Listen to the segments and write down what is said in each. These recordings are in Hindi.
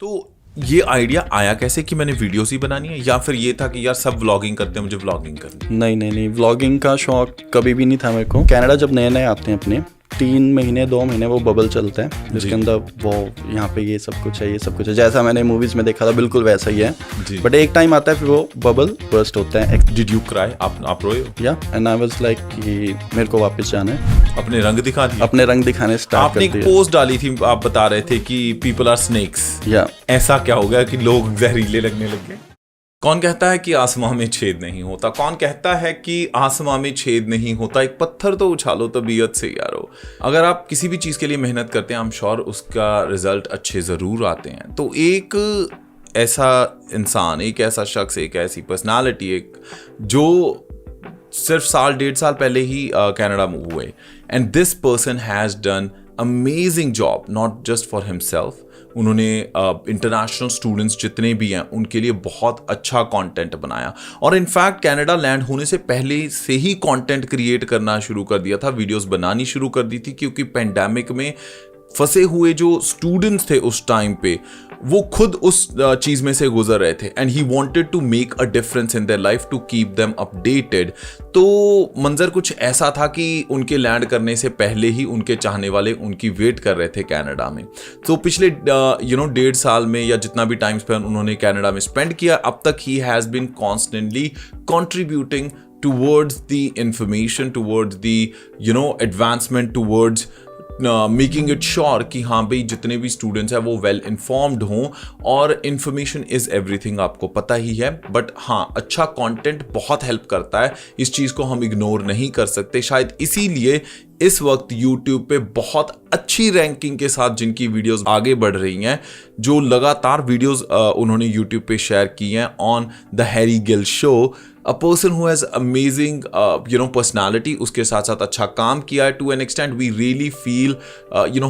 तो ये आइडिया आया कैसे कि मैंने वीडियोस ही बनानी है, या फिर ये था कि यार सब व्लॉगिंग करते हैं, मुझे व्लॉगिंग करनी है? नहीं, व्लॉगिंग का शौक कभी भी नहीं था मेरे को। कनाडा जब नए नए आते हैं अपने 3 महीने 2 महीने वो बबल चलता है जिसके अंदर वो यहाँ पे ये सब कुछ है, ये सब कुछ है, जैसा मैंने मूवीज में देखा था बिल्कुल वैसा ही है। बट एक टाइम आता है फिर वो बबल बर्स्ट होता है। Did you cry? आप रोए हो? या एंड आई वाज लाइक कि मेरे को वापस जाना है, अपने रंग दिखा दिए? अपने रंग दिखाने स्टार्ट कर दिए। आपने एक पोस्ट डाली थी, आप बता रहे थे कि पीपल आर स्नेक्स। या ऐसा क्या हो गया कि लोग जहरीले लगने लग गए? कौन कहता है कि आसमां में छेद नहीं होता? कौन कहता है कि आसमां में छेद नहीं होता? एक पत्थर तो उछालो तबीयत से यारो। अगर आप किसी भी चीज के लिए मेहनत करते हैं, आई एम श्योर उसका रिजल्ट अच्छे जरूर आते हैं। तो एक ऐसा इंसान, एक ऐसा शख्स, एक ऐसी पर्सनालिटी, एक जो सिर्फ साल 1.5 साल पहले ही कनाडा मूव हुए, and this person has done amazing job not just for himself. उन्होंने इंटरनेशनल स्टूडेंट्स जितने भी हैं उनके लिए बहुत अच्छा कंटेंट बनाया, और इनफैक्ट कनाडा लैंड होने से पहले से ही कंटेंट क्रिएट करना शुरू कर दिया था, वीडियोस बनानी शुरू कर दी थी, क्योंकि पेंडेमिक में फंसे हुए जो स्टूडेंट्स थे उस टाइम पे वो खुद उस चीज में से गुजर रहे थे, and he wanted to make a difference in their life to keep them updated. तो मंजर कुछ ऐसा था कि उनके लैंड करने से पहले ही उनके चाहने वाले उनकी वेट कर रहे थे कनाडा में। तो पिछले 1.5 साल में या जितना भी टाइम स्पेन उन्होंने कनाडा में स्पेंड किया, अब तक he has been constantly contributing towards the information, towards the advancement, towards making it sure कि हाँ भाई जितने भी स्टूडेंट्स हैं वो वेल इन्फॉर्म्ड हों, और इन्फॉर्मेशन इज एवरीथिंग, आपको पता ही है। बट हाँ, अच्छा कंटेंट बहुत हेल्प करता है, इस चीज़ को हम इग्नोर नहीं कर सकते। शायद इसीलिए इस वक्त YouTube पे बहुत अच्छी रैंकिंग के साथ जिनकी वीडियोस आगे बढ़ रही हैं, जो लगातार वीडियोस उन्होंने YouTube पे शेयर की हैं on the Harry Gill show, a person who has amazing personality, उसके साथ साथ अच्छा काम किया है। To an extent we really feel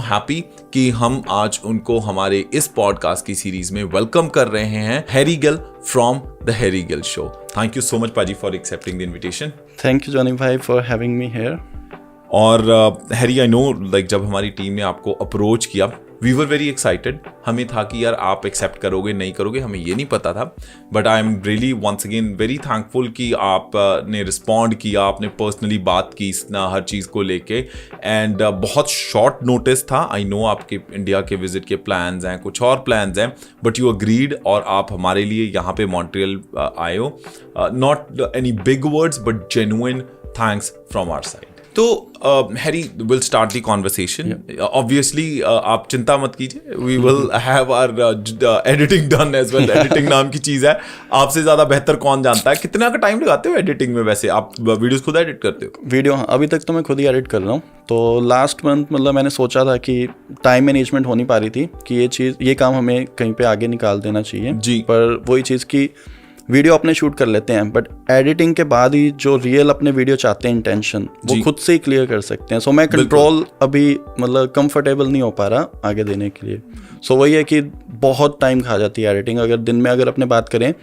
happy कि हम आज उनको हमारे इस पॉडकास्ट की सीरीज में वेलकम कर रहे हैं, Harry Gill from the Harry Gill show. Thank you so much paaji for accepting the invitation. Thank you Johnny भाई फॉर हैविंग मी हियर। और हैरी, आई नो लाइक जब हमारी टीम ने आपको अप्रोच किया, वी वर वेरी एक्साइटेड। हमें था कि यार आप एक्सेप्ट करोगे नहीं करोगे, हमें ये नहीं पता था, but I am really once again very thankful कि आप ने रिस्पॉन्ड किया, आपने पर्सनली बात की हर चीज़ को लेके, एंड बहुत शॉर्ट नोटिस था। आई नो आपके इंडिया के विजिट के प्लान्स हैं, कुछ और प्लान्स हैं, बट यू अग्रीड और आप हमारे लिए यहाँ पे मॉन्ट्रियल आए हो। Not any big words but genuine thanks from our side. तो Harry, will start the conversation. Obviously आप चिंता मत कीजिए, we will have our editing done as well. Editing नाम की चीज़ है, आपसे ज़्यादा बेहतर कौन जानता है। कितना का टाइम लगाते हो एडिटिंग में? वैसे आप वीडियोस खुद एडिट करते हो? वीडियो अभी तक तो मैं खुद ही एडिट कर रहा हूँ। तो लास्ट मंथ मतलब मैंने सोचा था कि टाइम मैनेजमेंट हो नहीं पा रही थी कि ये काम हमें कहीं पे आगे निकाल देना चाहिए जी, पर वही चीज़ की वीडियो अपने शूट कर लेते हैं, बट एडिटिंग के बाद ही जो रियल अपने वीडियो चाहते हैं इंटेंशन, वो खुद से ही क्लियर कर सकते हैं। सो मैं कंट्रोल अभी मतलब कंफर्टेबल नहीं हो पा रहा आगे देने के लिए। सो वही है कि बहुत टाइम खा जाती है एडिटिंग। अगर दिन में अगर अपने बात करें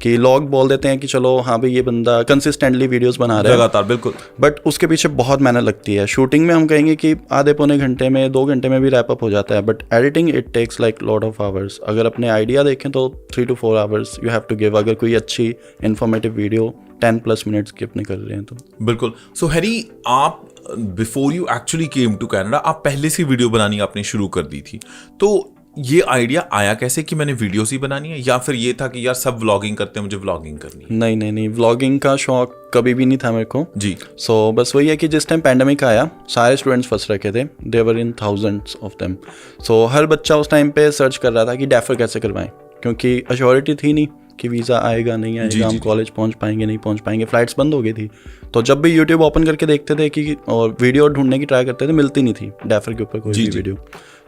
कि लॉग बोल देते हैं कि चलो हाँ भाई ये बंदा कंसिस्टेंटली वीडियोस बना रहा है लगातार, बिल्कुल, बट उसके पीछे बहुत मेहनत लगती है। शूटिंग में हम कहेंगे कि आधे पौने घंटे में 2 घंटे में भी रैप अप हो जाता है, but editing it takes like lot of hours. अगर अपने आइडिया देखें तो 3 to 4 hours you have to give, अगर कोई अच्छी इन्फॉर्मेटिव वीडियो 10+ मिनट्स की अपने कर रहे हैं तो। बिल्कुल। सो हैरी, आप before you actually came to Canada, आप पहले से वीडियो बनानी आपने शुरू कर दी थी। तो ये आइडिया आया कैसे कि मैंने वीडियोस ही बनानी है, या फिर ये था कि यार सब व्लॉगिंग करते हैं, मुझे व्लॉगिंग करनी है? नहीं, व्लॉगिंग का शौक कभी भी नहीं था मेरे को जी। सो बस वही है कि जिस टाइम पैंडेमिक आया सारे स्टूडेंट्स फंस रखे थे, देवर इन थाउजेंड्स ऑफ देम। सो हर बच्चा उस टाइम पे सर्च कर रहा था कि डेफर कैसे करवाएं, क्योंकि अश्योरिटी थी नहीं कि वीज़ा आएगा नहीं आएगा, हम कॉलेज पहुंच पाएंगे नहीं पहुंच पाएंगे, फ्लाइट्स बंद हो गई थी। तो जब भी यूट्यूब ओपन करके देखते थे कि और वीडियो ढूंढने की ट्राई करते थे, मिलती नहीं थी डेफर के ऊपर कोई भी वीडियो।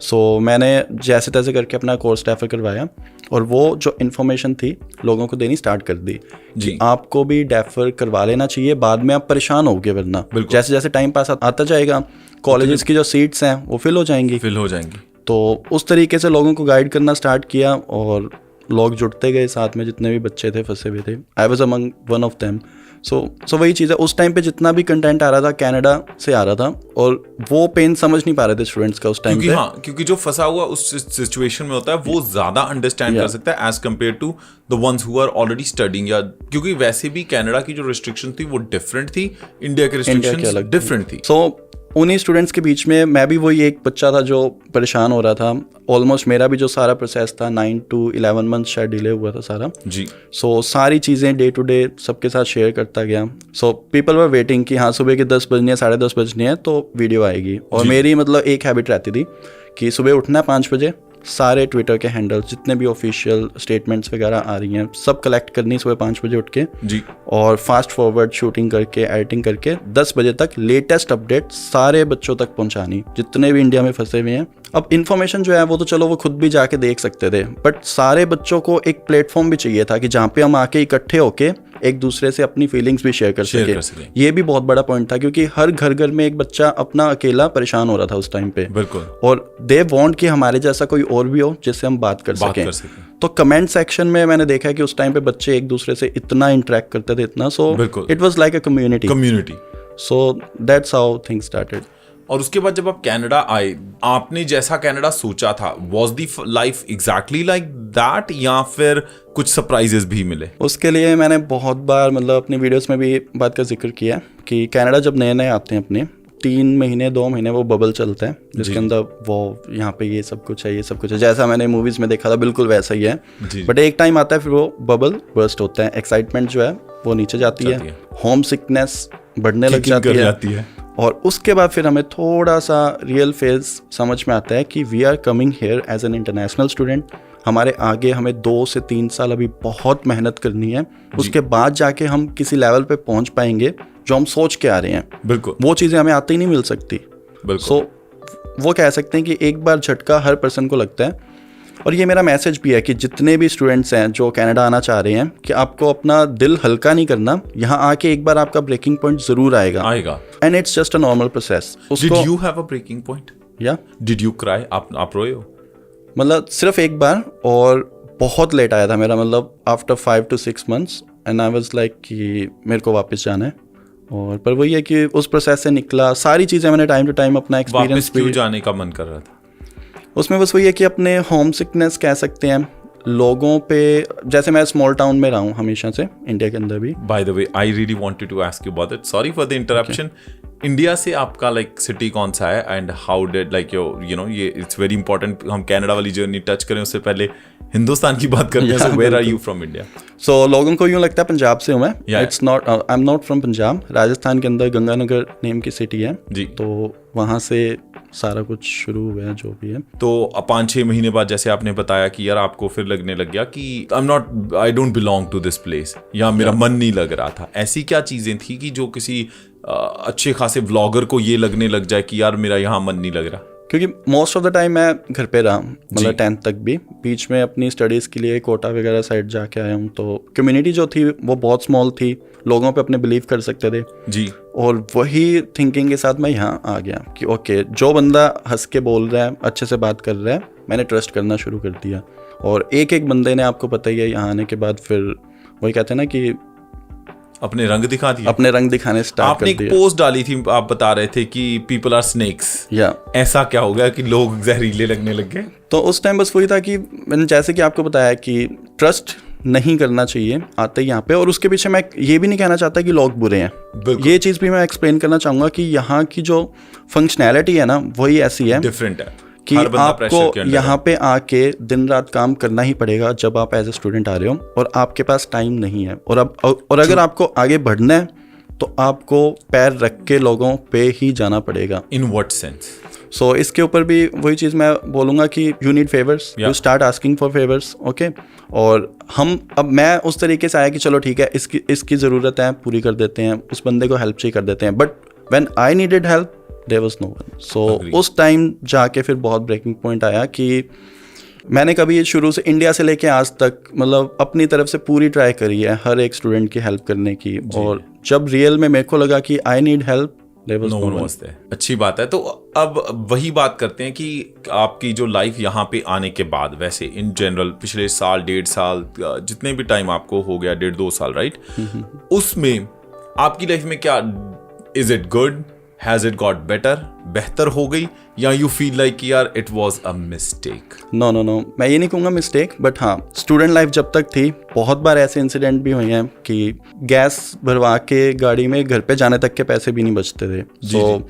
सो मैंने जैसे तैसे करके अपना कोर्स डेफर करवाया, और वो जो इन्फॉर्मेशन थी लोगों को देनी स्टार्ट कर दी जी, आपको भी डेफर करवा लेना चाहिए, बाद में आप परेशान होगे, वरना जैसे जैसे टाइम पास आता जाएगा कॉलेजेस की जो सीट्स हैं वो फिल हो जाएंगी। तो उस तरीके से लोगों को गाइड करना स्टार्ट किया, और लोग जुड़ते गए साथ में, जितने भी बच्चे थे फंसे हुए थे, I was among one of them. सो वही चीज़ है, उस टाइम पे जितना भी कंटेंट आ रहा था कनाडा से आ रहा था, और वो पेन समझ नहीं पा रहे थे स्टूडेंट्स का उस टाइम पे। हाँ, क्योंकि जो फंसा हुआ उस सिचुएशन में होता है वो ज्यादा अंडरस्टैंड कर सकता है as compare to the ones who are already studying, या क्योंकि वैसे भी कनाडा की जो रिस्ट्रिक्शन थी वो डिफरेंट थी, इंडिया की रिस्ट्रिक्शन डिफरेंट थी। सो उन्हीं स्टूडेंट्स के बीच में मैं भी वही एक बच्चा था जो परेशान हो रहा था। ऑलमोस्ट मेरा भी जो सारा प्रोसेस था 9 to 11 मंथ शायद डिले हुआ था सारा जी। सो सारी चीज़ें डे टू डे सबके साथ शेयर करता गया। सो पीपल वर वेटिंग कि हाँ सुबह के 10 बजने 10:30 बजने हैं तो वीडियो आएगी। और मेरी मतलब एक हैबिट रहती थी कि सुबह उठना है 5 बजे, सारे ट्विटर के हैंडल्स जितने भी ऑफिशियल स्टेटमेंट्स वगैरह आ रही हैं सब कलेक्ट करनी सुबह 5 बजे उठ के जी, और फास्ट फॉरवर्ड शूटिंग करके एडिटिंग करके 10 बजे तक लेटेस्ट अपडेट सारे बच्चों तक पहुंचानी, जितने भी इंडिया में फंसे हुए हैं। अब इन्फॉर्मेशन जो है वो तो चलो वो खुद भी जाके देख सकते थे, बट सारे बच्चों को एक प्लेटफॉर्म भी चाहिए था कि जहाँ पे हम आके इकट्ठे होके एक दूसरे से अपनी फीलिंग्स भी शेयर कर सके। ये भी बहुत बड़ा पॉइंट था क्योंकि हर घर में एक बच्चा अपना अकेला परेशान हो रहा था उस टाइम पे। बिल्कुल। और दे वांट कि हमारे जैसा कोई और भी हो जिससे हम बात कर सकें। तो कमेंट सेक्शन में मैंने देखा है कि उस टाइम पे बच्चे एक दूसरे से इतना इंटरेक्ट करते थे, इतना, so it was like a community. So that's how things started. और उसके बाद जब आप कनाडा आए, आपने जैसा कनाडा सोचा था, was the life exactly like that, या फिर कुछ सरप्राइजेस भी मिले? उसके लिए मैंने बहुत बार मतलब अपनी वीडियोस में भी बात का जिक्र किया कि कनाडा जब नए नए आते हैं अपने 3 महीने 2 महीने वो बबल चलता है जिसके अंदर वो यहाँ पे ये सब कुछ है, ये सब कुछ है, जैसा मैंने मूवीज में देखा था बिल्कुल वैसा ही है। बट एक टाइम आता है फिर वो बबल बर्स्ट होता है, एक्साइटमेंट जो है वो नीचे जाती है, होम सिकनेस बढ़ने लग जाती है और उसके बाद फिर हमें थोड़ा सा रियल फेज समझ में आता है कि we are coming here as an international student. हमारे आगे हमें 2 से 3 साल अभी बहुत मेहनत करनी है, उसके बाद जाके हम किसी लेवल पे पहुंच पाएंगे जो हम सोच के आ रहे हैं। बिल्कुल, वो चीज़ें हमें आती ही नहीं मिल सकती। सो वो कह सकते हैं कि एक बार झटका हर पर्सन को लगता है। और ये मेरा मैसेज भी है कि जितने भी स्टूडेंट्स हैं जो कनाडा आना चाह रहे हैं कि आपको अपना दिल हल्का नहीं करना, यहाँ आके एक बार आपका ब्रेकिंग पॉइंट जरूर आएगा and it's just a normal process. Did you have a breaking point? या डिड यू क्राई? आप रोए हो? मतलब सिर्फ एक बार, और बहुत लेट आया था मेरा, मतलब after 5 to 6 months and I was like कि मेरे को वापस जाना है। और पर वही है कि उस प्रोसेस से निकला, सारी चीज़ें मैंने टाइम टू टाइम अपना एक्सपीरियंस। क्यों जाने का मन कर रहा था? उसमें बस वही है कि अपने होम सिकनेस कह सकते हैं लोगों पे, जैसे मैं स्मॉल टाउन में रहा हूँ हमेशा से, इंडिया के अंदर भी। By the way I really wanted to ask you about it, sorry for the interruption. India से आपका लाइक सिटी कौन सा है and how did like you know ये इट्स वेरी इंपॉर्टेंट, हम कनाडा वाली जर्नी टच करें उससे पहले हिंदुस्तान की बात करते हैं। So where are you from India? So लोगों को यूँ लगता है पंजाब से हूँ मैं। It's not, I am not from Punjab. Rajasthan के अंदर गंगानगर नेम की सिटी है जी, तो वहाँ से सारा कुछ शुरू हुआ है जो भी है। तो 5-6 महीने बाद जैसे आपने बताया कि यार आपको फिर लगने लग गया कि I don't belong to this place, या मेरा मन नहीं लग रहा था। ऐसी क्या चीजें थी कि जो किसी अच्छे खासे व्लॉगर को ये लगने लग जाए कि यार मेरा यहाँ मन नहीं लग रहा? क्योंकि मोस्ट ऑफ द टाइम मैं घर पे रहा, मतलब 10th तक भी, बीच में अपनी स्टडीज़ के लिए कोटा वगैरह साइड जाके आया हूँ। तो कम्युनिटी जो थी वो बहुत स्मॉल थी, लोगों पे अपने बिलीव कर सकते थे जी। और वही थिंकिंग के साथ मैं यहाँ आ गया कि ओके जो बंदा हंस के बोल रहा है, अच्छे से बात कर रहा है, मैंने ट्रस्ट करना शुरू कर दिया। और एक एक बंदे ने, आपको पता ही है, यहाँ आने के बाद फिर वही कहते हैं ना कि अपने रंग दिखा दिए, अपने रंग दिखाने स्टार्ट कर दिए। आपने एक पोस्ट डाली थी, आप बता रहे थे कि पीपल आर स्नेक्स, या ऐसा क्या हो गया कि लोग जहरीले लगने लग गए? तो उस टाइम बस वही था कि मैंने जैसे कि आपको बताया कि ट्रस्ट नहीं करना चाहिए आते यहाँ पे। और उसके पीछे मैं ये भी नहीं कहना चाहता कि लोग बुरे हैं, ये चीज़ भी मैं एक्सप्लेन करना चाहूँगा कि यहाँ की जो फंक्शनैलिटी है ना वही ऐसी है, डिफरेंट है कि आपको यहाँ पे आके दिन रात काम करना ही पड़ेगा जब आप एज ए स्टूडेंट आ रहे हो और आपके पास टाइम नहीं है। और अगर आपको आगे बढ़ना है तो आपको पैर रख के लोगों पे ही जाना पड़ेगा। In what sense? सो इसके ऊपर भी वही चीज़ मैं बोलूँगा कि you need favours, you start asking for favours, okay. और अब मैं उस तरीके से आया कि चलो ठीक है, इसकी ज़रूरत है, पूरी कर देते हैं, उस बंदे को हेल्प चाहिए कर देते हैं। But when I needed help there was no one. So उस टाइम जाके फिर बहुत ब्रेकिंग पॉइंट आया कि मैंने कभी शुरू से इंडिया से लेके आज तक मतलब अपनी तरफ से पूरी ट्राई करी है हर एक स्टूडेंट की हेल्प करने की। और जब रियल में मेरे को लगा कि I need help, there was No no one one. was there. अच्छी बात है। तो अब वही बात करते हैं कि आपकी जो लाइफ यहाँ पे आने के बाद, वैसे इन जनरल पिछले साल, 1.5 साल, जितने भी टाइम आपको हो गया, 1.5-2 साल, राइट, उसमें आपकी लाइफ में क्या, is it good, has it got better, बेहतर हो गई, या यू फील लाइक कि यार it was a mistake? No, मैं ये नहीं कहूँगा मिस्टेक, बट हाँ, स्टूडेंट लाइफ जब तक थी बहुत बार ऐसे इंसिडेंट भी हुए हैं कि गैस भरवा के गाड़ी में घर पे जाने तक के पैसे भी नहीं बचते थे। सो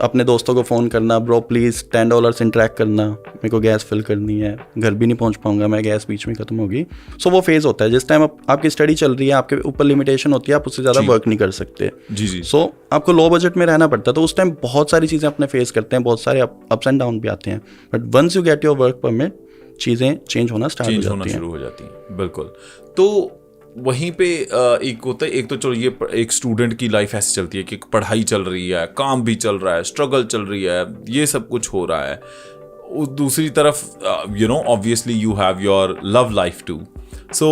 अपने दोस्तों को फ़ोन करना, ब्रो प्लीज़ $10 इंटरेक्ट करना, मेरे को गैस फिल करनी है, घर भी नहीं पहुंच पाऊंगा मैं, गैस बीच में ख़त्म होगी। सो वो फेज़ होता है जिस टाइम आपकी स्टडी चल रही है, आपके ऊपर लिमिटेशन होती है, आप उससे ज़्यादा वर्क नहीं कर सकते। जी। सो आपको लो बजट में रहना पड़ता है, तो उस टाइम बहुत सारी चीज़ें अपने फेस करते हैं, बहुत सारे अप्स एंड डाउन भी आते हैं, but once you get your work permit, चीज़ें चेंज होना शुरू हो जाती हैं। बिल्कुल। तो वहीं पे एक होता है, एक तो चलो ये एक स्टूडेंट की लाइफ ऐसे चलती है कि पढ़ाई चल रही है, काम भी चल रहा है, स्ट्रगल चल रही है, ये सब कुछ हो रहा है। दूसरी तरफ obviously you have your love life too. So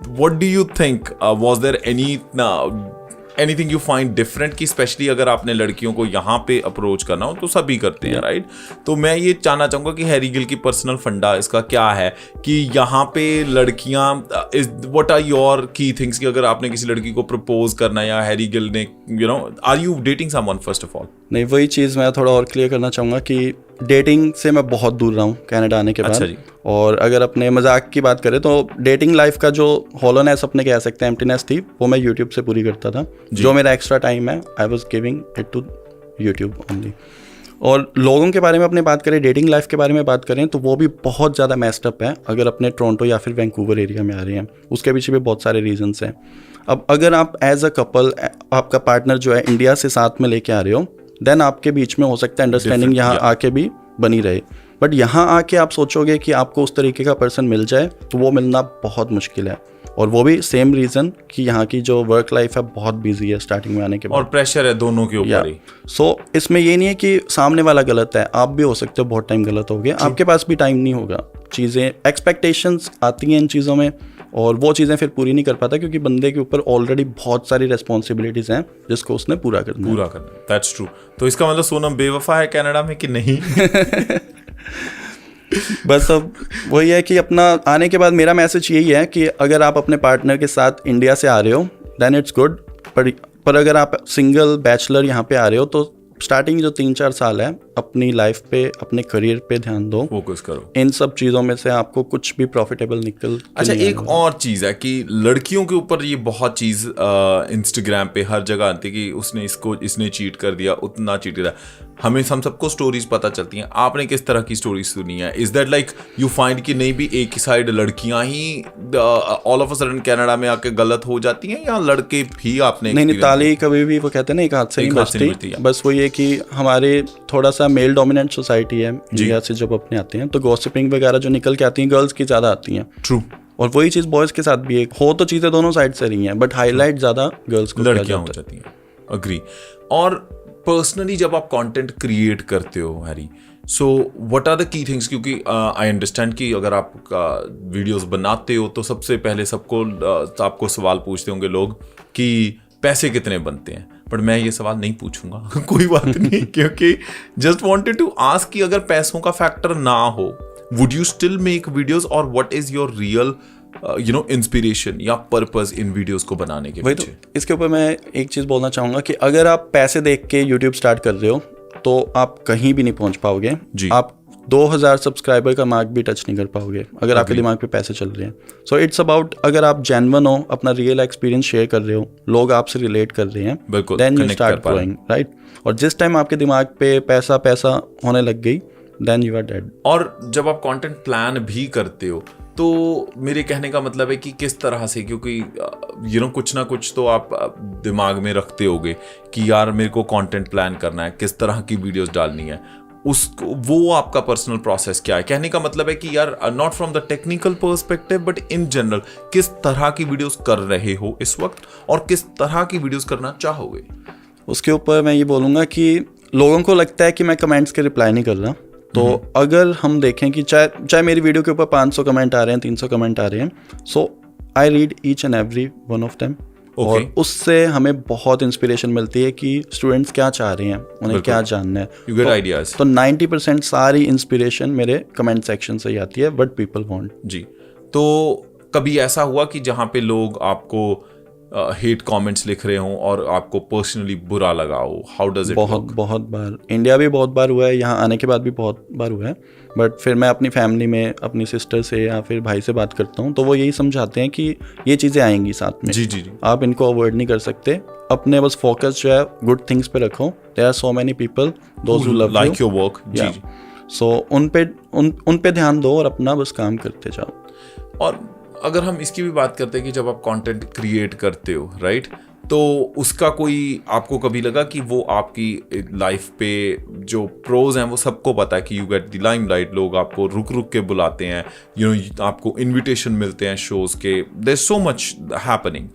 what do you think, was there anything you find different, कि स्पेशली अगर आपने लड़कियों को यहाँ पे अप्रोच करना हो, तो सभी करते हैं, राइट? तो मैं ये जानना चाहूँगा कि हैरी गिल की पर्सनल फंडा इसका क्या है, कि यहाँ पे लड़कियाँ, व्हाट आर योर की थिंग्स, कि अगर आपने किसी लड़की को प्रपोज करना, या हैरी गिल ने, are you dating someone first of all? नहीं, वही चीज़ मैं थोड़ा और क्लियर करना चाहूँगा कि डेटिंग से मैं बहुत दूर रहा हूँ कनाडा आने के बाद। अच्छा जी। और अगर अपने मजाक की बात करें तो डेटिंग लाइफ का जो हॉलोनेस अपने कह सकते हैं, एम्प्टीनेस थी, वो मैं यूट्यूब से पूरी करता था। जो मेरा एक्स्ट्रा टाइम है, I was giving it to YouTube only. और लोगों के बारे में अपने बात करें, डेटिंग लाइफ के बारे में बात करें, तो वो भी बहुत ज़्यादा मैस्ड अप है अगर अपने टोरंटो या फिर वैंकूवर एरिया में आ रहे हैं। उसके पीछे भी बहुत सारे रीजंस हैं। अब अगर आप एज अ कपल, आपका पार्टनर जो है इंडिया से साथ में लेके आ रहे हो, देन आपके बीच में हो सकता है अंडरस्टैंडिंग यहाँ आके भी बनी रहे। बट यहाँ आके आप सोचोगे कि आपको उस तरीके का पर्सन मिल जाए, तो वो मिलना बहुत मुश्किल है। और वो भी सेम रीज़न कि यहाँ की जो वर्क लाइफ है बहुत बिजी है स्टार्टिंग में आने के बाद, और प्रेशर है दोनों के ऊपर ही। सो इसमें ये नहीं है कि सामने वाला गलत है, आप भी हो सकते हो बहुत टाइम गलत हो गए, आपके पास भी टाइम नहीं होगा। चीज़ें, एक्सपेक्टेशंस आती हैं इन चीज़ों में, और वो चीज़ें फिर पूरी नहीं कर पाता, क्योंकि बंदे के ऊपर ऑलरेडी बहुत सारी रिस्पॉन्सिबिलिटीज़ हैं जिसको उसने पूरा करना है। That's true. तो इसका मतलब सोनम बेवफा है कनाडा में कि नहीं? बस अब वही है कि अपना आने के बाद मेरा मैसेज यही है कि अगर आप अपने पार्टनर के साथ इंडिया से आ रहे हो, देन इट्स गुड। पर अगर आप सिंगल बैचलर यहाँ पे आ रहे हो, तो स्टार्टिंग जो 3-4 साल है, अपनी लाइफ पे, अपने करियर पे ध्यान दो, फोकस करो। इन सब चीज़ों में से आपको कुछ भी प्रॉफिटेबल निकल। अच्छा, एक और चीज़ है कि लड़कियों के ऊपर ये बहुत चीज़ इंस्टाग्राम पे हर जगह आती है कि इसने चीट कर दिया, उतना चीट किया। हम सबको स्टोरीज पता चलती हैं। आपने किस तरह की स्टोरीज सुनी है? Is that like you find कि नहीं भी एक ही साइड लड़कियां ही all of a sudden Canada में आके गलत हो जाती हैं, या लड़के भी आपने? नहीं, ताली कभी भी, वो कहते हैं ना, एक हाथ से नहीं बजती। बस वो ये कि हमारे थोड़ा सा मेल डोमिनेंट सोसाइटी है इंडिया से, जब अपने आते हैं तो गॉसिपिंग वगैरह जो निकल के आती हैं, गर्ल्स की ज़्यादा आती हैं। ट्रू। और वही चीज़ बॉयज़ के साथ भी हो, तो चीज़ें दोनों साइड से रही हैं, बट हाईलाइट ज़्यादा गर्ल्स को लड़कियां हो जाती हैं। अग्री। और पर्सनली जब आप कंटेंट क्रिएट करते हो Harry, so what are the key things? क्योंकि आई अंडरस्टैंड कि अगर आप वीडियोस बनाते हो तो सबसे पहले आपको सवाल पूछते होंगे लोग कि पैसे कितने बनते हैं, पर मैं ये सवाल नहीं पूछूंगा। कोई बात नहीं, क्योंकि जस्ट वांटेड टू आस्क कि अगर पैसों का फैक्टर ना हो, would you still make videos, और what is your real inspiration या पर्पस इन वीडियोस को बनाने के पीछे? तो इसके ऊपर मैं एक चीज़ बोलना चाहूँगा कि अगर आप पैसे देख के यूट्यूब स्टार्ट कर रहे हो, तो आप कहीं भी नहीं पहुँच पाओगे। आप 2000 सब्सक्राइबर का मार्क भी टच नहीं कर पाओगे अगर आपके दिमाग पे पैसे चल रहे हैं। सो इट्स अबाउट, अगर आप जेन्युइन हो, अपना रियल एक्सपीरियंस शेयर कर रहे हो, लोग आपसे रिलेट कर रहे हैं, then you start growing, right? और जिस टाइम आपके दिमाग पे पैसा होने लग गई, देन यू आर डेड। और जब आप कंटेंट प्लान भी करते हो, तो मेरे कहने का मतलब है कि किस तरह से, क्योंकि कुछ ना कुछ तो आप दिमाग में रखते होगे कि यार मेरे को कंटेंट प्लान करना है, किस तरह की वीडियोस डालनी है, उसको, वो आपका पर्सनल प्रोसेस क्या है? कहने का मतलब है कि यार not from the technical perspective but in general, किस तरह की वीडियोस कर रहे हो इस वक्त, और किस तरह की वीडियोस करना चाहोगे? उसके ऊपर मैं ये बोलूँगा कि लोगों को लगता है कि मैं कमेंट्स के रिप्लाई नहीं कर रहा, तो अगर हम देखें कि चाहे मेरी वीडियो के ऊपर 500 कमेंट आ रहे हैं, 300 कमेंट आ रहे हैं, so I read each and every one of them. और उससे हमें बहुत इंस्पिरेशन मिलती है कि स्टूडेंट्स क्या चाह रहे हैं, उन्हें क्या जानना है। You get ideas. तो 90% सारी इंस्पिरेशन मेरे कमेंट सेक्शन से ही आती है, व्हाट पीपल वांट। जी, तो कभी ऐसा हुआ कि जहाँ पे लोग आपको हेट कमेंट्स लिख रहे हों और आपको पर्सनली बुरा लगा हो? How does it? बहुत बार, इंडिया भी बहुत बार हुआ है, यहाँ आने के बाद भी बहुत बार हुआ है। बट फिर मैं अपनी फैमिली में अपनी सिस्टर से या फिर भाई से बात करता हूँ, तो वो यही समझाते हैं कि ये चीज़ें आएंगी साथ में। जी जी जी, आप इनको अवॉइड नहीं कर सकते, अपने बस फोकस जो है गुड थिंग्स पे रखो। There are so many people those who love like your work. जी जी, सो उन पे ध्यान दो और अपना बस काम करते जाओ। और अगर हम इसकी भी बात करते हैं कि जब आप कंटेंट क्रिएट करते हो, राइट, तो उसका कोई आपको कभी लगा कि वो आपकी लाइफ पे जो प्रोज हैं वो सबको पता है कि यू गेट द लाइमलाइट, लोग आपको रुक रुक के बुलाते हैं, यू नो, आपको इनविटेशन मिलते हैं शोज के, there is so much happening.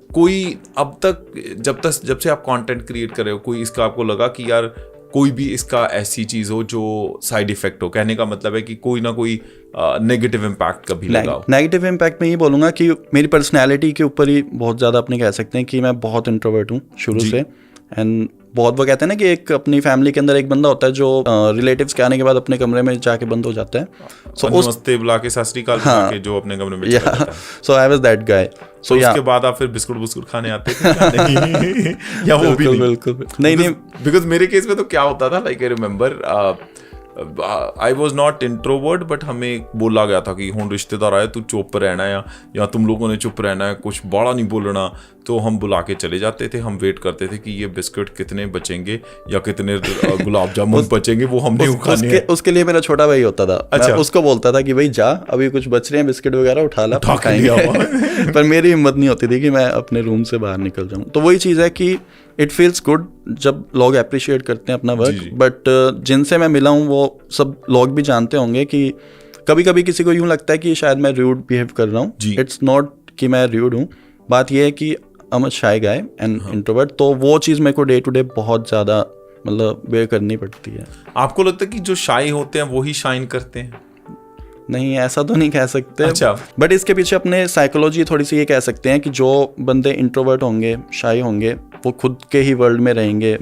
कोई अब तक जब से आप कंटेंट क्रिएट कर रहे हो, कोई इसका आपको लगा कि यार कोई भी इसका ऐसी चीज़ हो जो साइड इफेक्ट हो? कहने का मतलब है कि कोई ना कोई नेगेटिव इम्पैक्ट कभी लगा हो? नेगेटिव इम्पैक्ट में ये बोलूँगा कि मेरी पर्सनैलिटी के ऊपर ही बहुत ज़्यादा अपने कह सकते हैं कि मैं बहुत इंट्रोवर्ट हूँ शुरू से। एंड बहुत वो कहते हैं ना कि एक अपनी फैमिली के अंदर एक बंदा होता है जो रिलेटिव्स के आने के बाद अपने कमरे में जाके बंद हो जाता है। सो नमस्ते बुला के सत श्री अकाल बुला के जो अपने कमरे में चला जाता है। So I was that guy. सो उसके बाद आप फिर बिस्कुट खाने आते थे नहीं? या वो भी बिल्कुल नहीं। बिकॉज मेरे केस में तो क्या होता था, like I remember I was not introvert, but हमें बोला गया था कि हुण रिश्तेदार आए, तू चुप रहना है या तुम लोगों ने चुप रहना है, कुछ बड़ा नहीं बोलना। तो हम बुला के चले जाते थे, हम वेट करते थे कि ये बिस्किट कितने बचेंगे या कितने गुलाब जामुन बचेंगे, वो हमने खाने हैं। उसके लिए मेरा छोटा भाई होता था। अच्छा। उसको बोलता था कि भाई जा, अभी कुछ बच रहे हैं बिस्किट वगैरह, उठा ला, खाएंगे। पर मेरी हिम्मत नहीं होती थी कि मैं अपने रूम से बाहर निकल जाऊँ। तो वही चीज़ है कि इट फील्स गुड जब लोग अप्रिशिएट करते हैं अपना वर्क। बट जिनसे मैं मिला हूँ वो सब लोग भी जानते होंगे कि कभी कभी किसी को यूँ लगता है कि शायद मैं रूड बिहेव कर रहा हूँ। इट्स नॉट कि मैं रूड हूँ, बात यह है कि I'm a shy guy and introvert, तो वो चीज़ मेरे को डे टू डे बहुत ज़्यादा मतलब बेयर करनी पड़ती है। आपको लगता है कि जो शाई होते हैं वो ही शाइन करते हैं? नहीं, ऐसा तो नहीं कह सकते। अच्छा। बट इसके पीछे अपने साइकोलॉजी थोड़ी सी ये कह सकते हैं कि जो बंदे इंट्रोवर्ट होंगे, शाई होंगे, वो खुद के ही वर्ल्ड में रहेंगे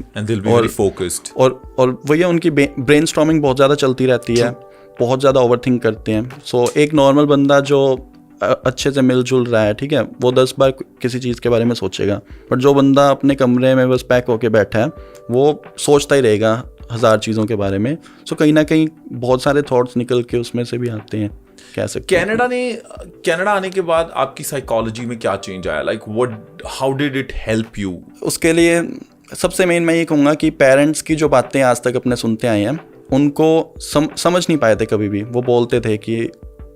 और फोकस्ड, और वही उनकी ब्रेनस्टॉर्मिंग बहुत ज़्यादा चलती रहती है, बहुत ज़्यादा ओवरथिंक करते हैं। सो एक नॉर्मल बंदा जो अच्छे से मिलजुल रहा है, ठीक है, वो 10 बार किसी चीज़ के बारे में सोचेगा। बट जो बंदा अपने कमरे में बस पैक होके बैठा है, वो सोचता ही रहेगा 1000 चीज़ों के बारे में। सो कहीं ना कहीं बहुत सारे थॉट्स निकल के उसमें से भी आते हैं, कह सकते हैं। कनाडा आने के बाद आपकी साइकोलॉजी में क्या चेंज आया? Like how did it help you? उसके लिए सबसे मेन मैं ये कहूँगा कि पेरेंट्स की जो बातें आज तक अपने सुनते आए हैं, उनको समझ नहीं पाए थे कभी भी। वो बोलते थे कि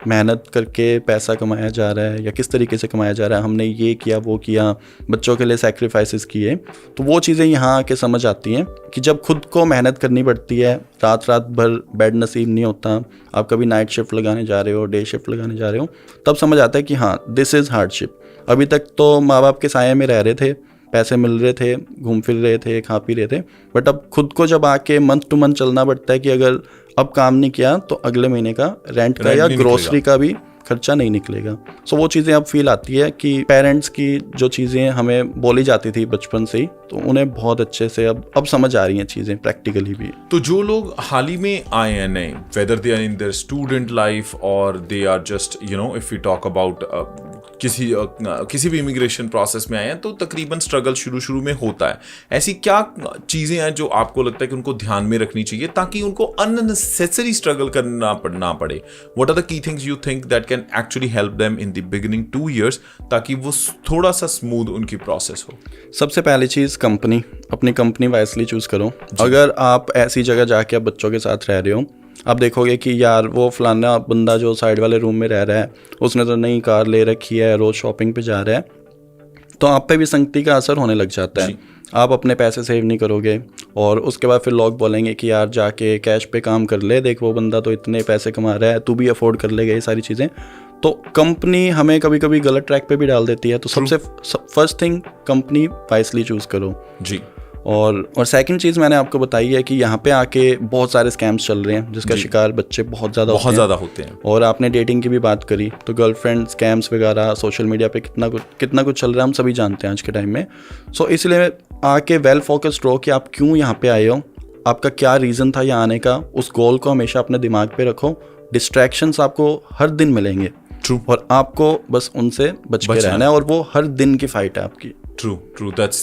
मेहनत करके पैसा कमाया जा रहा है या किस तरीके से कमाया जा रहा है, हमने ये किया वो किया, बच्चों के लिए सैक्रिफाइसेस किए। तो वो चीज़ें यहाँ आके समझ आती हैं कि जब खुद को मेहनत करनी पड़ती है, रात भर बेड नसीब नहीं होता, आप कभी नाइट शिफ्ट लगाने जा रहे हो, डे शिफ्ट लगाने जा रहे हो, तब समझ आता है कि हाँ, दिस इज़ हार्डशिप। अभी तक तो माँ बाप के साये में रह रहे थे, पैसे मिल रहे थे, घूम फिर रहे थे, खा पी रहे थे, बट अब खुद को जब आके मंथ टू मंथ चलना पड़ता है कि अगर अब काम नहीं किया तो अगले महीने का रेंट का या ग्रोसरी का भी खर्चा नहीं निकलेगा। सो वो चीज़ें अब फील आती है कि पेरेंट्स की जो चीज़ें हमें बोली जाती थी बचपन से ही, तो उन्हें बहुत अच्छे से अब समझ आ रही हैं चीज़ें प्रैक्टिकली भी। तो जो लोग हाल ही में आए हैं नए, whether they are in their student life और they are just you know, if you talk about किसी भी इमिग्रेशन प्रोसेस में आए हैं, तो तकरीबन स्ट्रगल शुरू में होता है। ऐसी क्या चीज़ें हैं जो आपको लगता है कि उनको ध्यान में रखनी चाहिए ताकि उनको अननेसेसरी स्ट्रगल करना पड़े? What are the key things you think that can actually help them in the beginning 2 years ताकि वो थोड़ा सा स्मूथ उनकी प्रोसेस हो? सबसे पहली चीज़ अपनी कंपनी वाइसली चूज़ करो। अगर आप ऐसी जगह जाके आप बच्चों के साथ रह रहे हो, आप देखोगे कि यार वो फलाना बंदा जो साइड वाले रूम में रह रहा है, उसने तो नई कार ले रखी है, रोज़ शॉपिंग पे जा रहा है, तो आप पे भी संगति का असर होने लग जाता है। आप अपने पैसे सेव नहीं करोगे और उसके बाद फिर लोग बोलेंगे कि यार जाके कैश पे काम कर ले, देख वो बंदा तो इतने पैसे कमा रहा है, तू भी अफोर्ड कर लेगा, ये सारी चीज़ें। तो कंपनी हमें कभी कभी गलत ट्रैक पे भी डाल देती है। तो सबसे first thing, company wisely choose करो जी। और सेकंड चीज़ मैंने आपको बताई है कि यहाँ पे आके बहुत सारे स्कैम्स चल रहे हैं जिसका शिकार बच्चे बहुत ज़्यादा होते हैं। और आपने डेटिंग की भी बात करी तो गर्लफ्रेंड स्कैम्स वगैरह सोशल मीडिया पे कितना कुछ चल रहा है, हम सभी जानते हैं आज के टाइम में। सो इसलिए आके वेल फोकस्ड रहो कि आप क्यों यहाँ पे आए हो, आपका क्या रीज़न था यहाँ आने का, उस गोल को हमेशा अपने दिमाग पे रखो। डिस्ट्रैक्शंस आपको हर दिन मिलेंगे, ट्रू, और आपको बस उनसे बच के रहना है, और वो हर दिन की फाइट है आपकी। True. That's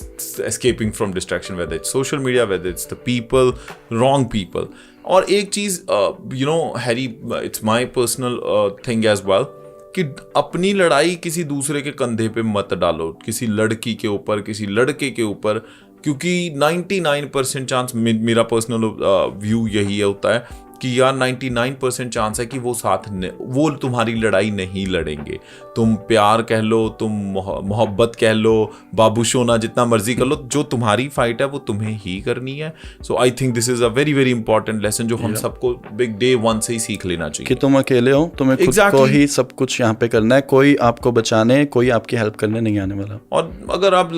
escaping from distraction, whether it's social media, whether it's the people, wrong people. और एक चीज, Harry, it's my personal thing as well, कि अपनी लड़ाई किसी दूसरे के कंधे पे मत डालो, किसी लड़की के ऊपर, किसी लड़के के ऊपर, क्योंकि 99% चांस, मेरा पर्सनल व्यू यही होता है कि यार 99% चांस है कि वो तुम्हारी लड़ाई नहीं लड़ेंगे। तुम प्यार कह लो, तुम मोहब्बत कह लो, बाबू सोना जितना मर्जी कर लो, जो तुम्हारी फाइट है वो तुम्हें ही करनी है। So I think this is a very very important lesson जो हम सबको बिग डे वन से ही सीख लेना चाहिए कि तुम अकेले हो, तुम्हें खुद को ही सब कुछ यहाँ पे करना है, कोई आपको बचाने, कोई आपकी हेल्प करने नहीं आने वाला। और अगर आप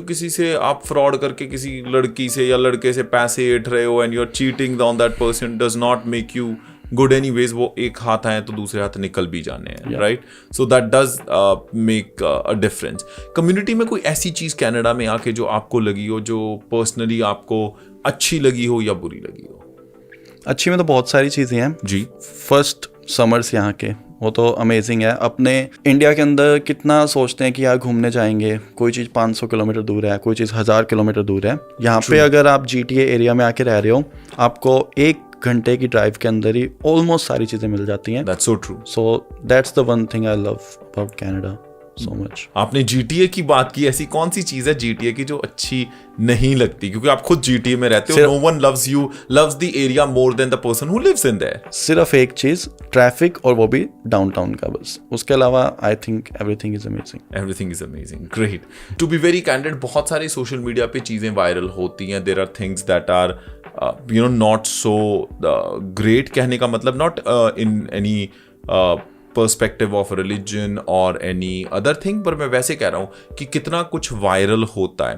किसी से आप फ्रॉड करके किसी लड़की से या लड़के से पैसे ऐंठ रहे हो and you are cheating on that person, does not make you good anyways. वो एक हाथ आए तो दूसरे हाथ निकल भी जाने हैं, right? So that does make a difference. Community में कोई ऐसी चीज कनाडा में आके जो आपको लगी हो, जो पर्सनली आपको अच्छी लगी हो या बुरी लगी हो? अच्छी में तो बहुत सारी चीज़ें हैं जी। फर्स्ट समर्स यहाँ के, वो तो अमेजिंग है। अपने इंडिया के अंदर कितना सोचते हैं कि यार घूमने जाएंगे, कोई चीज़ 500 किलोमीटर दूर है, कोई चीज़ 1000 किलोमीटर दूर है। यहाँ पे अगर आप GTA एरिया में आके रह रहे हो, आपको 1 घंटे की ड्राइव के अंदर ही ऑलमोस्ट सारी चीज़ें मिल जाती हैं। That's so true. So that's the one thing I love about Canada so much. आपने GTA की बात की, ऐसी कौन सी चीज है GTA की जो अच्छी नहीं लगती? क्योंकि आप खुद GTA में रहते हो। No one loves the area more than the person who lives in there. सिर्फ एक चीज, ट्रैफिक, और वो भी डाउनटाउन का बस। उसके अलावा I think everything is amazing. Everything is amazing, great. To be very candid, बहुत सारे सोशल मीडिया पे चीजें वायरल होती हैं। There are things that are not so great, कहने का मतलब not in any perspective of religion or any other thing, पर मैं वैसे कह रहा हूँ कि कितना कुछ वायरल होता है,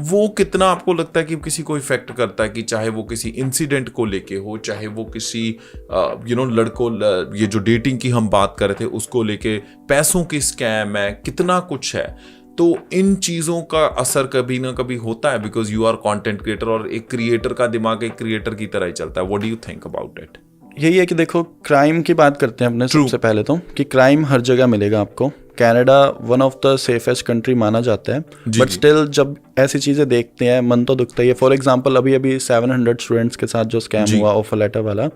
वो कितना आपको लगता है कि किसी को इफेक्ट करता है? कि चाहे वो किसी इंसिडेंट को लेके हो, चाहे वो किसी लड़कों, ये जो डेटिंग की हम बात कर रहे थे उसको लेके, पैसों की स्कैम है, कितना कुछ है। तो इन चीज़ों का असर कभी ना कभी होता है, because you are content creator, और एक क्रिएटर का दिमाग एक क्रिएटर की तरह ही चलता है। What do you think about it? यही है कि देखो, क्राइम की बात करते हैं अपने सबसे पहले तो, कि क्राइम हर जगह मिलेगा आपको। Canada one of the safest country माना जाता है, बट स्टिल जब ऐसी चीज़ें देखते हैं मन तो दुखता ही है। फॉर एग्जांपल अभी 700 स्टूडेंट्स के साथ जो स्कैम हुआ ऑफर लेटर वाला,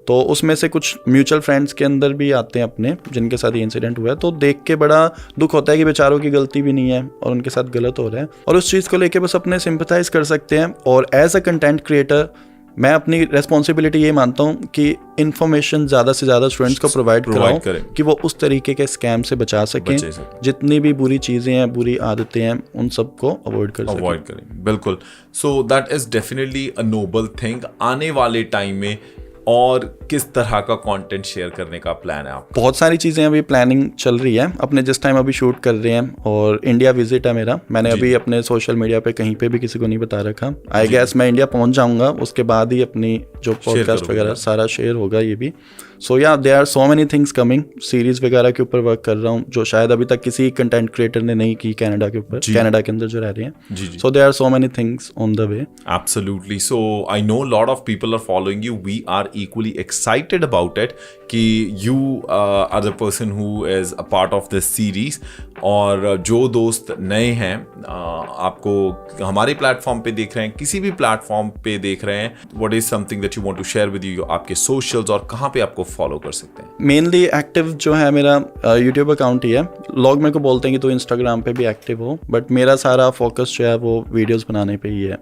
तो उसमें से कुछ म्यूचुअल फ्रेंड्स के अंदर भी आते हैं अपने, जिनके साथ ये इंसिडेंट हुआ है। तो देख के बड़ा दुख होता है कि बेचारों की गलती भी नहीं है और उनके साथ गलत हो रहा है, और उस चीज़ को लेके बस अपने सिंपैथाइज कर सकते हैं। और एज अ कंटेंट क्रिएटर मैं अपनी रेस्पॉन्सिबिलिटी ये मानता हूँ कि इन्फॉर्मेशन ज़्यादा से ज़्यादा स्टूडेंट्स को प्रोवाइड कराओ कि वो उस तरीके के स्कैम से बचा सकें। जितनी भी बुरी चीज़ें हैं, बुरी आदतें हैं, उन सबको अवॉइड करें। बिल्कुल। So that is definitely a Nobel thing. आने वाले टाइम में और किस तरह का कंटेंट शेयर करने का प्लान है आपका? बहुत सारी चीज़ें अभी प्लानिंग चल रही है अपने, जिस टाइम अभी शूट कर रहे हैं, और इंडिया विजिट है मेरा। मैंने अभी अपने सोशल मीडिया पे कहीं पे भी किसी को नहीं बता रखा। आई गेस मैं इंडिया पहुंच जाऊंगा, उसके बाद ही अपनी जो पॉडकास्ट वगैरह सारा शेयर होगा ये भी। So yeah there are so many things coming. Series वगैरह के ऊपर वर्क कर रहा हूँ जो शायद अभी तक किसी कंटेंट क्रिएटर ने नहीं की कनाडा के ऊपर, कनाडा के अंदर जो रह रहे हैं। So there are so many things on the way. Absolutely. So I know lot of people are following you. We are equally excited about it कि you are the person who is a part of this series. और जो दोस्त नए हैं, आपको हमारे प्लेटफॉर्म पे देख रहे हैं, किसी भी प्लेटफॉर्म पे देख रहे हैं, what is something that you want to share with you, आपके सोशल्स और कहाँ पे आपको फॉलो कर सकते हैं? मेनली एक्टिव जो है मेरा यूट्यूब अकाउंट ही है। लोग मेरे को बोलते हैं कि तो इंस्टाग्राम पे भी एक्टिव हो, बट मेरा सारा फोकस जो है वो वीडियोस बनाने पे ही है।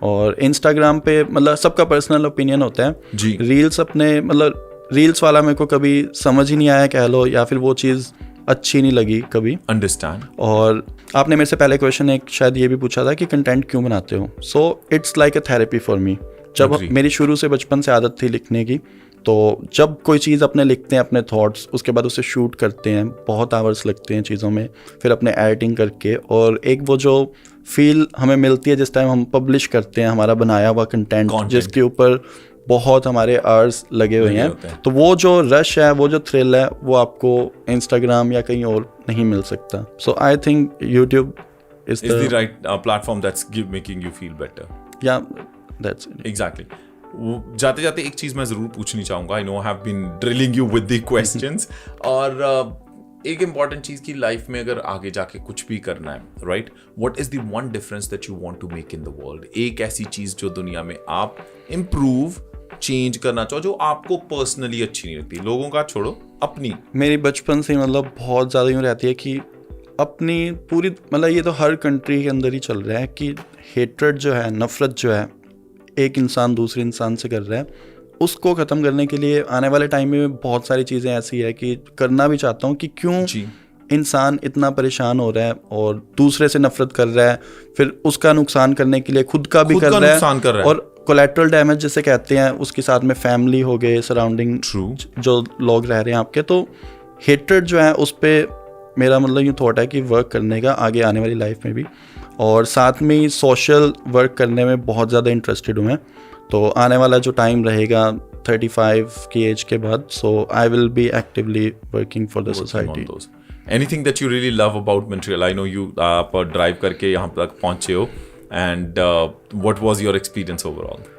और इंस्टाग्राम पे मतलब सबका पर्सनल ओपिनियन होता है जी। रील्स अपने मतलब रील्स वाला मेरे को कभी समझ ही नहीं आया कह लो, या फिर वो चीज़ अच्छी नहीं लगी कभी। अंडरस्टैंड। और आपने मेरे से पहले क्वेश्चन एक शायद ये भी पूछा था कि कंटेंट क्यों बनाते हो। So it's like a therapy for me. जब मेरी शुरू से बचपन से आदत थी लिखने की, तो जब कोई चीज़ अपने लिखते हैं अपने थॉट्स, उसके बाद उसे शूट करते हैं, बहुत आवर्स लगते हैं चीज़ों में, फिर अपने एडिटिंग करके, और एक वो जो फील हमें मिलती है जिस टाइम हम पब्लिश करते हैं हमारा बनाया हुआ कंटेंट जिसके ऊपर बहुत हमारे आवर्स लगे हुए हैं। तो वो जो रश है, वो जो थ्रिल है, वो आपको इंस्टाग्राम या कहीं और नहीं मिल सकता। So I think YouTube is the right platform that's making you feel better. Yeah, that's it. Exactly. जाते जाते एक चीज मैं जरूर पूछनी चाहूंगा। I know I have been drilling you with the questions. और एक इंपॉर्टेंट चीज की लाइफ में अगर आगे जाके कुछ भी करना है, right, what is the one difference that you want to make in the world? एक ऐसी चीज जो दुनिया में आप इम्प्रूव चेंज करना चाहो, जो आपको पर्सनली अच्छी नहीं लगती, लोगों का छोड़ो, अपनी। मेरी बचपन से मतलब बहुत ज़्यादा यूँ रहती है कि अपनी पूरी, मतलब ये तो हर कंट्री के अंदर ही चल रहा है कि हेट्रेड जो है, नफ़रत जो है एक इंसान दूसरे इंसान से कर रहा है, उसको ख़त्म करने के लिए आने वाले टाइम में बहुत सारी चीज़ें ऐसी है कि करना भी चाहता हूँ कि क्यों इंसान इतना परेशान हो रहा है और दूसरे से नफरत कर रहा है, फिर उसका नुकसान करने के लिए खुद का भी कर रहा है और कोलैटरल डैमेज जिसे कहते हैं, उसके साथ में फैमिली हो गए, सराउंडिंग जो लोग रह रहे हैं आपके। तो हेट्रेड जो है उस पर मेरा मतलब ये थॉट है कि वर्क करने का आगे आने वाली लाइफ में भी, और साथ में सोशल वर्क करने में बहुत ज़्यादा इंटरेस्टेड हूँ मैं। तो आने वाला जो टाइम रहेगा 35 की एज के बाद, so I will be actively working for the society. Anything that you really love about Montreal? I know you आप ड्राइव करके यहाँ तक पहुँचे हो, and what was your experience overall?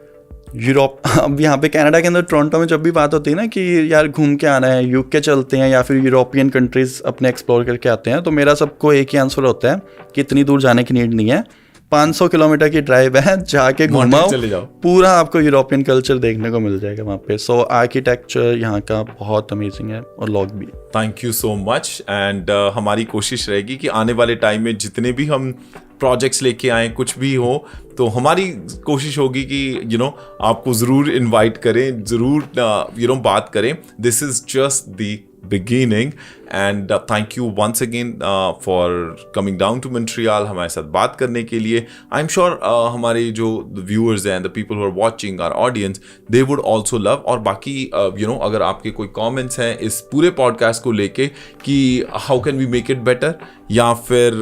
Europe, अब यहाँ पे कनाडा के अंदर टोरंटो में जब भी बात होती है ना कि यार घूम के आना है, यूके चलते हैं या फिर यूरोपियन कंट्रीज अपने एक्सप्लोर करके आते हैं, तो मेरा सबको एक ही आंसर होता है कि इतनी दूर जाने की नीड नहीं है, 500 किलोमीटर की ड्राइव है, जाके घुमाओ, पूरा आपको यूरोपियन कल्चर देखने को मिल जाएगा वहाँ पे। सो आर्किटेक्चर यहाँ का बहुत अमेजिंग है और लोग भी। Thank you so much. And हमारी कोशिश रहेगी कि आने वाले टाइम में जितने भी हम प्रोजेक्ट्स लेके आए, कुछ भी हो, तो हमारी कोशिश होगी कि आपको ज़रूर इनवाइट करें, ज़रूर बात करें। This is just the beginning and thank you once again for coming down to Montreal हमारे साथ बात करने के लिए। I'm sure हमारे जो viewers हैं, the people who are watching our audience, they would also love। और बाकी अगर आपके कोई comments हैं इस पूरे podcast को लेके कि how can we make it better, या फिर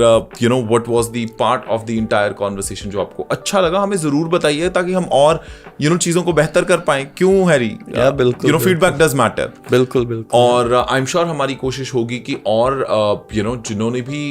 what was the part of the entire conversation जो आपको अच्छा लगा, हमें ज़रूर बताइए ताकि हम और चीज़ों को बेहतर कर पाएं। क्यों हैरी? बिल्कुल, फीडबैक डज मैटर। बिल्कुल। और आई एम श्योर हमारी कोशिश होगी कि और जिन्होंने भी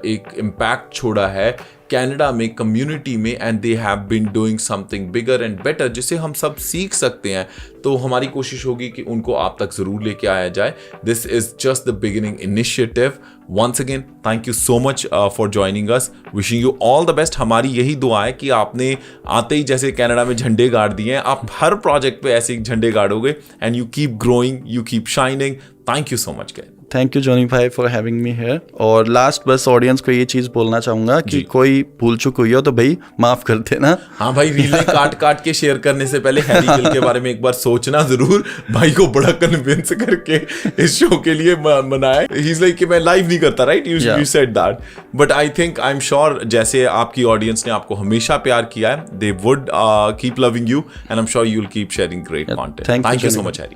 एक इम्पैक्ट छोड़ा है कनाडा में, कम्युनिटी में, and they have been doing something bigger and better जिसे हम सब सीख सकते हैं, तो हमारी कोशिश होगी कि उनको आप तक जरूर लेके आया जाए। This is just the beginning initiative. Once again thank you so much for joining us. Wishing you all the best. हमारी यही दुआ है कि आपने आते ही जैसे कनाडा में झंडे गाड़ दिए हैं, आप हर प्रोजेक्ट पे ऐसे झंडे गाड़ोगे, and you keep growing, you keep shining. Thank you so much guys. Thank you Johnny भाई फॉर हैविंग मी हियर। और लास्ट बस ऑडियंस को ये चीज़ बोलना चाहूँगा कि कोई भूल चूक हुई हो तो भाई माफ़ कर देना। हाँ भाई, रीलें काट के शेयर करने से पहले हैरी गिल के बारे में एक बार सोचना जरूर। भाई को बड़ा कन्विंस करके इस शो के लिए बनाया। ही इज लाइक कि मैं लाइव नहीं करता, right? You said that, but I think, I am sure जैसे आपकी ऑडियंस ने आपको हमेशा प्यार किया है, they would keep loving you, and I am sure you will keep sharing great content. Thank you so much Harry.